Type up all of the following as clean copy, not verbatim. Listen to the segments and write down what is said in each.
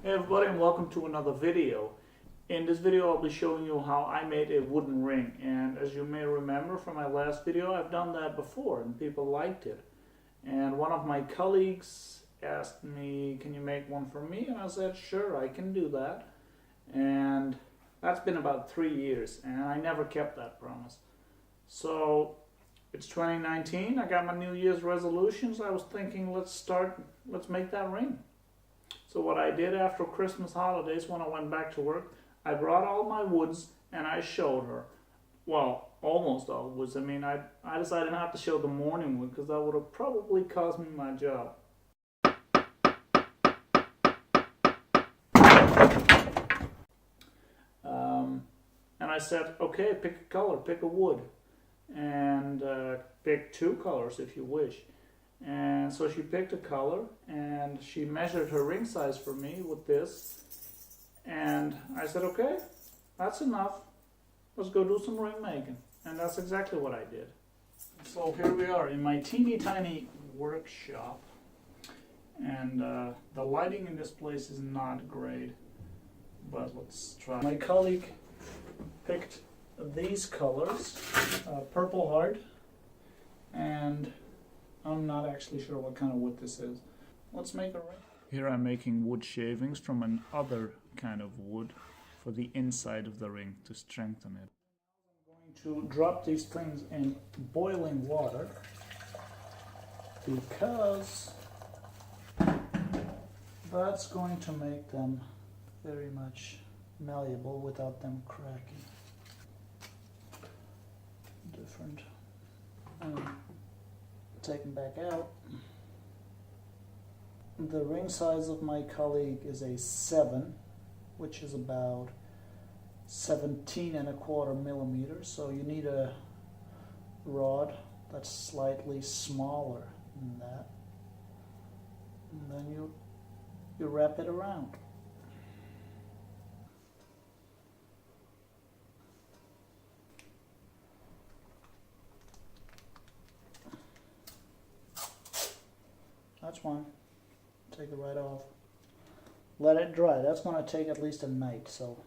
Hey everybody, and welcome to another video. In this video I'll be showing you how I made a wooden ring, and as you may remember from my last video, I've done that before and people liked it. And one of my colleagues asked me, can you make one for me? And I said, sure, I can do that. And that's been about 3 years and I never kept that promise. So it's 2019, I got my New Year's resolutions. I was thinking, let's make that ring. So what I did after Christmas holidays, when I went back to work, I brought all my woods and I showed her. Well, almost all woods. I mean, I decided not to show the morning wood because that would have probably cost me my job. And I said, okay, pick a color, pick a wood, and pick 2 colors if you wish. And so she picked a color and she measured her ring size for me with this, and I said, okay, that's enough, let's go do some ring making. And that's exactly what I did. So here we are in my teeny tiny workshop, and the lighting in this place is not great, but let's try. My colleague picked these colors, Purple Heart, and I'm not actually sure what kind of wood this is. Let's make a ring. Here I'm making wood shavings from another kind of wood for the inside of the ring to strengthen it. I'm going to drop these things in boiling water because that's going to make them very much malleable without them cracking. Different. Take them back out. The ring size of my colleague is a 7, which is about 17¼ millimeters. So you need a rod that's slightly smaller than that. And then you wrap it around. That's one. Take it right off. Let it dry. That's going to take at least a night. So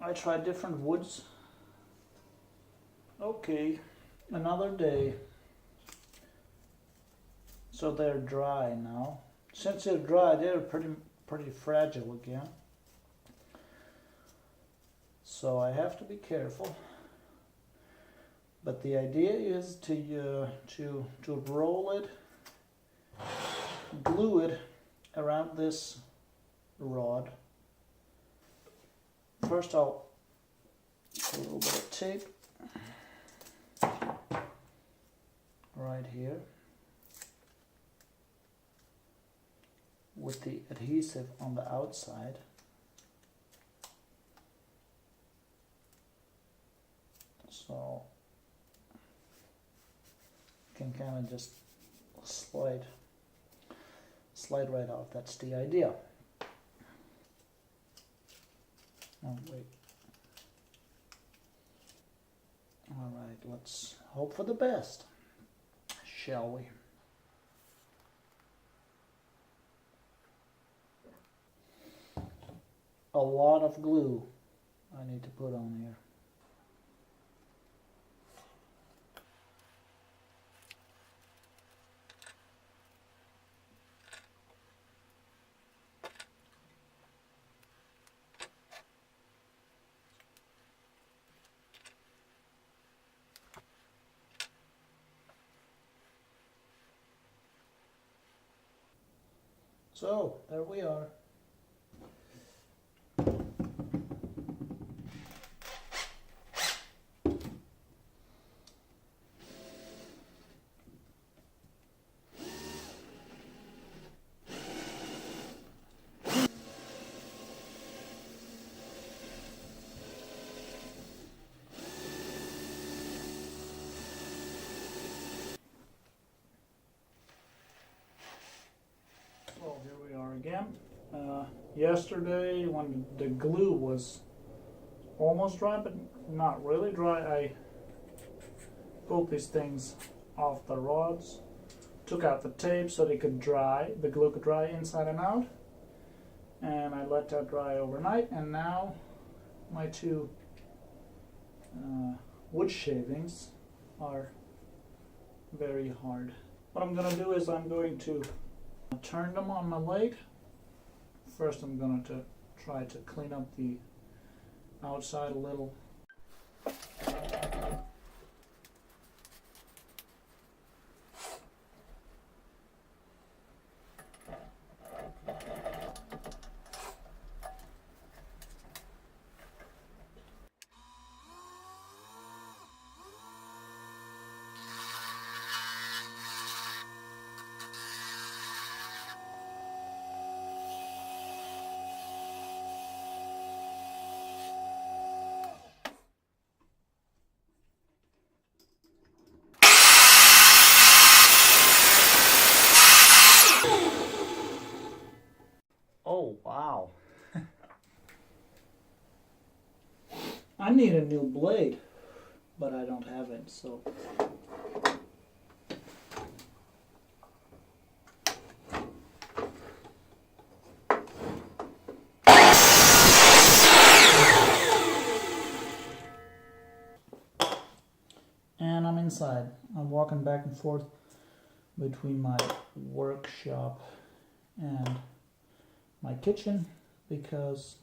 I tried different woods. Okay, another day. So they're dry now. Since they're dry, they're pretty fragile again. So I have to be careful. But the idea is to roll it, glue it around this rod. First I'll put a little bit of tape right here with the adhesive on the outside. So you can kind of just slide right off. That's the idea. Oh, wait. All right, let's hope for the best, shall we? A lot of glue I need to put on here. So, there we are. So here we are again. Yesterday, when the glue was almost dry, but not really dry, I pulled these things off the rods, took out the tape so they could dry, the glue could dry inside and out, and I let let that dry overnight, and now my two wood shavings are very hard. What I'm gonna do is I'm going to turn them on my lathe. First I'm going to try to clean up the outside a little. Oh, wow. I need a new blade, but I don't have it, so. And I'm inside. I'm walking back and forth between my workshop and my kitchen because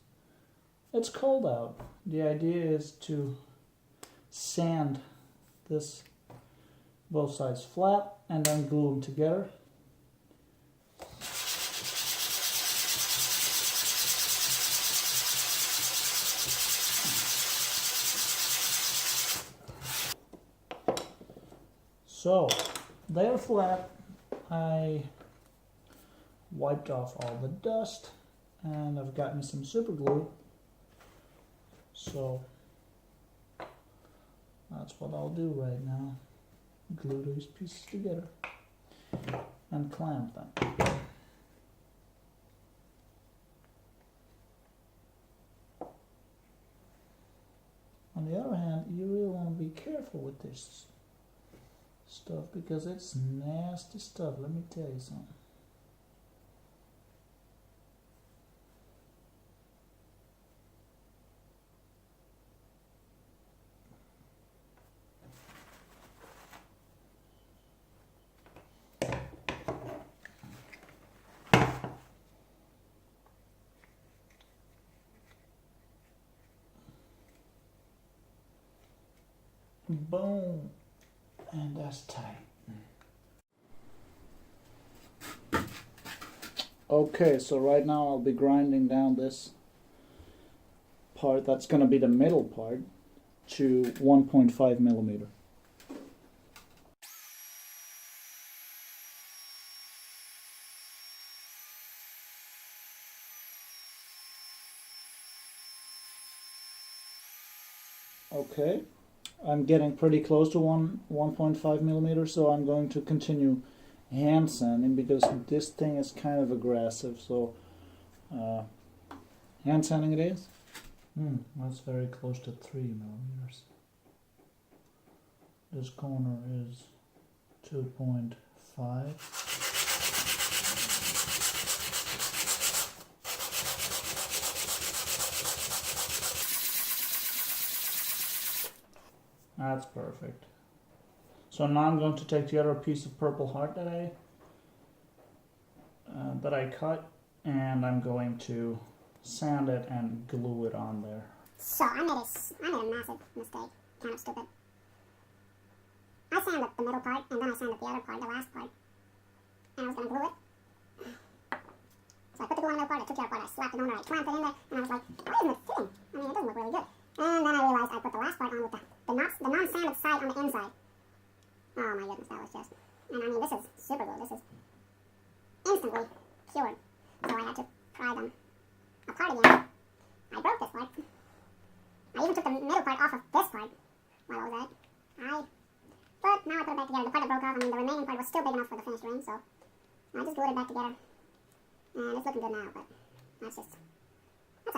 it's cold out. The idea is to sand this both sides flat and then glue them together. So they're flat. I wiped off all the dust and I've gotten some super glue, so that's what I'll do right now. Glue these pieces together and clamp them. On the other hand, you really want to be careful with this stuff because it's nasty stuff, let me tell you something. Boom, and that's tight. Okay, so right now I'll be grinding down this part, that's going to be the middle part, to 1.5 millimeter. Okay, I'm getting pretty close to 1.5 millimeters, so I'm going to continue hand sanding because this thing is kind of aggressive. So hand sanding it is. That's very close to 3 millimeters. This corner is 2.5. That's perfect. So now I'm going to take the other piece of Purple Heart that I cut, and I'm going to sand it and glue it on there. So I made a massive mistake, kind of stupid. I sanded the middle part, and then I sanded the other part, the last part, and I was going to glue it. So I put the glue on the middle part, I took the other part, I slapped it on there, I clamped it in there, and I was like, why isn't it fitting? I mean, it doesn't look really good. And then I realized I put the last part on with the non-sanded side on the inside. Oh my goodness, that was just... And I mean, this is super glue. This is instantly cured. So I had to pry them apart again. I broke this part. I even took the middle part off of this part while I was at it. But now I put it back together. The part that broke off, I mean, the remaining part was still big enough for the finished ring, so I just glued it back together. And it's looking good now, but that's a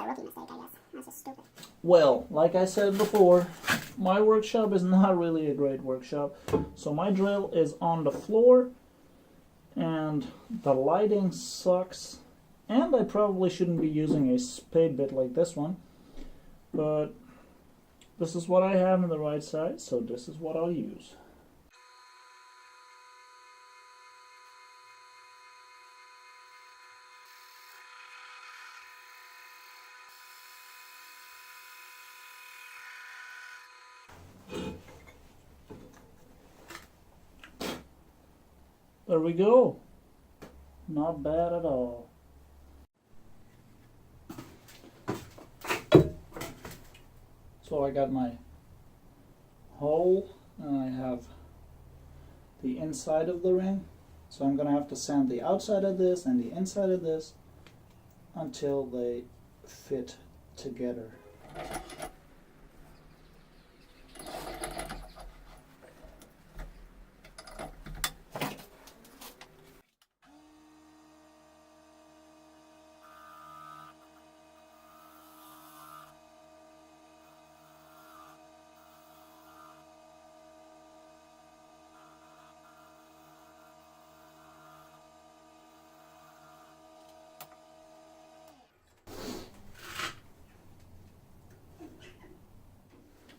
rookie mistake, I guess. That's just stupid. Well, like I said before, my workshop is not really a great workshop. So my drill is on the floor, and the lighting sucks, And I probably shouldn't be using a spade bit like this one, but this is what I have on the right side, so this is what I'll use. There we go. Not bad at all. So I got my hole and I have the inside of the ring. So I'm gonna have to sand the outside of this and the inside of this until they fit together.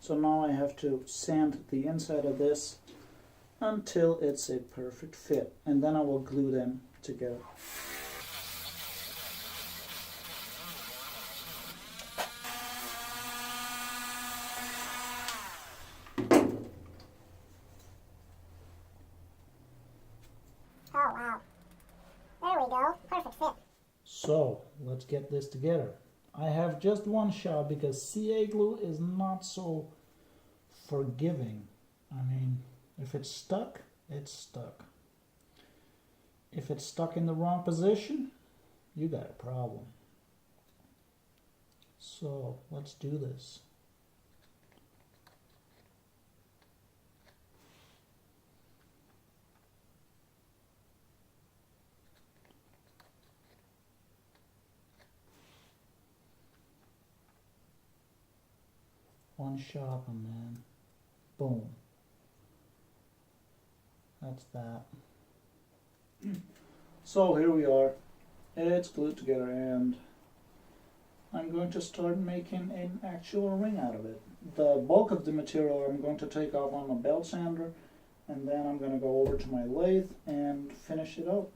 So now I have to sand the inside of this until it's a perfect fit, and then I will glue them together. Oh, wow. There we go. Perfect fit. So let's get this together. I have just one shot because CA glue is not so forgiving. I mean, if it's stuck, it's stuck. If it's stuck in the wrong position, you got a problem. So let's do this. One shot and then boom. That's that. So here we are. It's glued together and I'm going to start making an actual ring out of it. The bulk of the material I'm going to take off on a belt sander, and then I'm going to go over to my lathe and finish it up.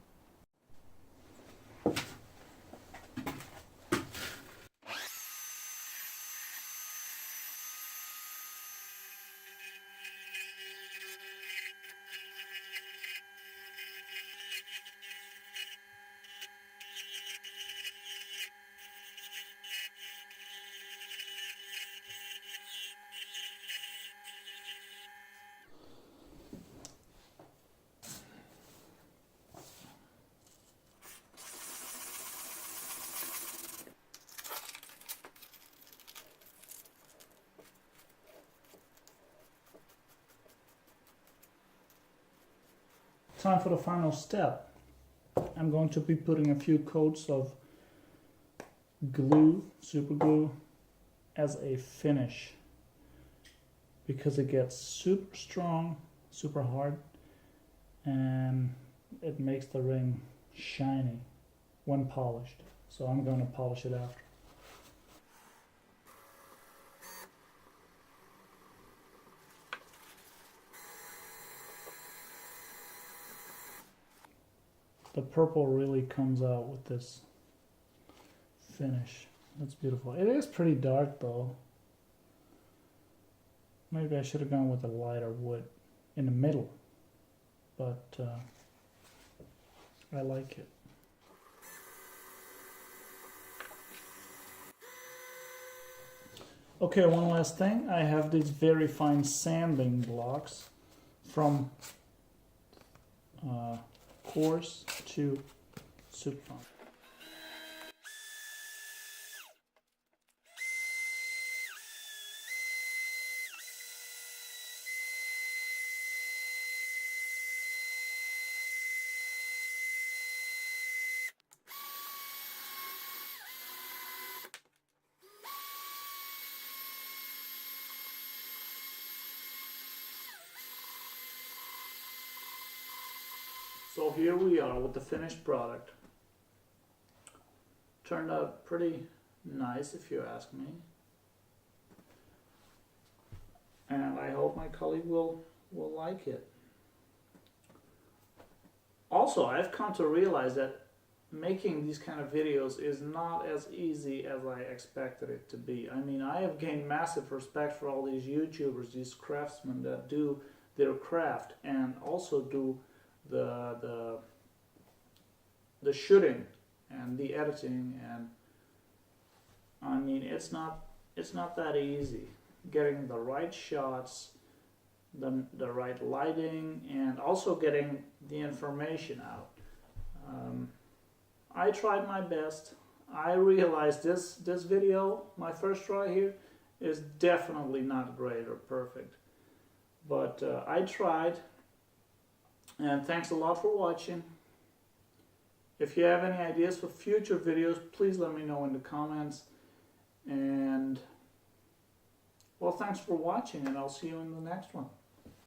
Time for the final step. I'm going to be putting a few coats of glue, super glue, as a finish because it gets super strong, super hard, and it makes the ring shiny when polished. So I'm going to polish it after. The purple really comes out with this finish. That's beautiful. It is pretty dark though. Maybe I should have gone with a lighter wood in the middle, but I like it. Okay, one last thing. I have these very fine sanding blocks from coarse to super fine. So here we are with the finished product. turned out pretty nice, if you ask me. And I hope my colleague will like it. Also, I've come to realize that making these kind of videos is not as easy as I expected it to be. I mean, I have gained massive respect for all these YouTubers, these craftsmen that do their craft and also do the shooting and the editing, and I mean, it's not that easy getting the right shots, the right lighting, and also getting the information out. I tried my best. I realized this video, my first try here, is definitely not great or perfect. But I tried, and thanks a lot for watching. If you have any ideas for future videos, please let me know in the comments. And, well, thanks for watching, and I'll see you in the next one.